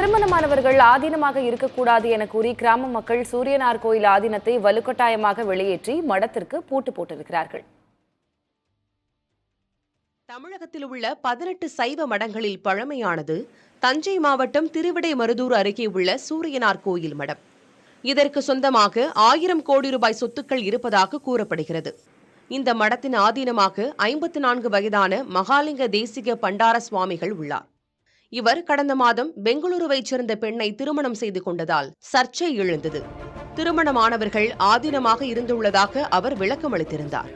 திருமணமானவர்கள் ஆதீனமாக இருக்கக்கூடாது என கூறி கிராம மக்கள் சூரியனார் கோயில் ஆதீனத்தை வலுக்கட்டாயமாக வெளியேற்றி மடத்திற்கு பூட்டு போட்டிருக்கிறார்கள். தமிழகத்தில் உள்ள 18 சைவ மடங்களில் பழமையானது தஞ்சை மாவட்டம் திருவிடைமருதூர் அருகே உள்ள சூரியனார் கோயில் மடம். இதற்கு சொந்தமாக 1000 கோடி ரூபாய் சொத்துக்கள் இருப்பதாக கூறப்படுகிறது. இந்த மடத்தின் ஆதீனமாக 54 வயதான மகாலிங்க தேசிக பண்டார சுவாமிகள் உள்ளார். இவர் கடந்த மாதம் பெங்களூருவைச் சேர்ந்த பெண்ணை திருமணம் செய்து கொண்டதால் சர்ச்சை எழுந்தது. திருமணமானவர்கள் ஆதீனமாக இருந்துள்ளதாக அவர் விளக்கமளித்திருந்தார்.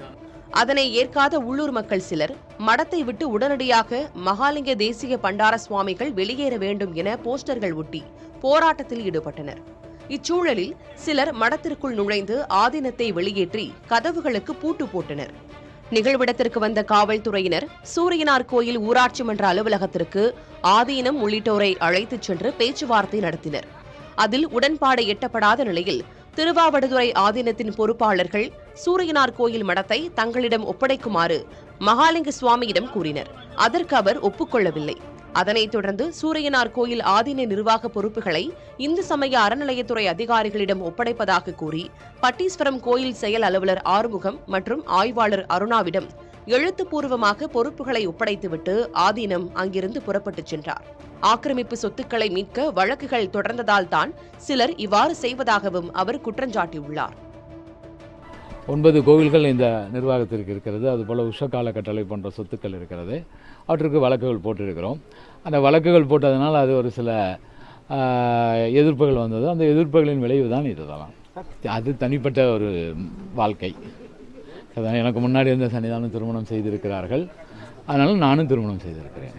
அதனை ஏற்காத உள்ளூர் மக்கள் சிலர் மடத்தை விட்டு உடனடியாக மகாலிங்க தேசிக பண்டார சுவாமிகள் வெளியேற வேண்டும் என போஸ்டர்கள் ஒட்டி போராட்டத்தில் ஈடுபட்டனர். இச்சூழலில் சிலர் மடத்திற்குள் நுழைந்து ஆதீனத்தை வெளியேற்றி கதவுகளுக்கு பூட்டு போட்டனர். நிகழ்விடத்திற்கு வந்த காவல்துறையினர் சூரியனார் கோயில் ஊராட்சி மன்ற அலுவலகத்திற்கு ஆதீனம் உள்ளிட்டோரை அழைத்துச் சென்று பேச்சுவார்த்தை நடத்தினர். அதில் உடன்பாடு எட்டப்படாத நிலையில் திருவாவடுதுறை ஆதீனத்தின் பொறுப்பாளர்கள் சூரியனார் கோயில் மடத்தை தங்களிடம் ஒப்படைக்குமாறு மகாலிங்க சுவாமியிடம் கூறினர். அதற்கு அவர் ஒப்புக்கொள்ளவில்லை. அதனைத் தொடர்ந்து சூரியனார் கோயில் ஆதீன நிர்வாக பொறுப்புகளை இந்து சமய அறநிலையத்துறை அதிகாரிகளிடம் ஒப்படைப்பதாக கூறி பட்டீஸ்வரம் கோயில் செயல் அலுவலர் ஆறுமுகம் மற்றும் ஆய்வாளர் அருணாவிடம் எழுத்துப்பூர்வமாக பொறுப்புகளை ஒப்படைத்துவிட்டு ஆதீனம் அங்கிருந்து புறப்பட்டுச் சென்றார். ஆக்கிரமிப்பு சொத்துக்களை மீட்க வழக்குகள் தொடர்ந்ததால் தான் சிலர் இவ்வாறு செய்வதாகவும் அவர் குற்றஞ்சாட்டியுள்ளார். 9 கோவில்கள் இந்த நிர்வாகத்திற்கு இருக்கிறது. அதுபோல் உஷகால கட்டளை போன்ற சொத்துக்கள் இருக்கிறது. அவற்றுக்கு வழக்குகள் போட்டிருக்கிறோம். அந்த வழக்குகள் போட்டதனால் அது ஒரு சில எதிர்ப்புகள் வந்தது. அந்த எதிர்ப்புகளின் விளைவு தான் இதுதான். அது தனிப்பட்ட ஒரு வாழ்க்கை. எனக்கு முன்னாடி இருந்த சன்னிதானம் திருமணம் செய்திருக்கிறார்கள். அதனால் நானும் திருமணம் செய்திருக்கிறேன்.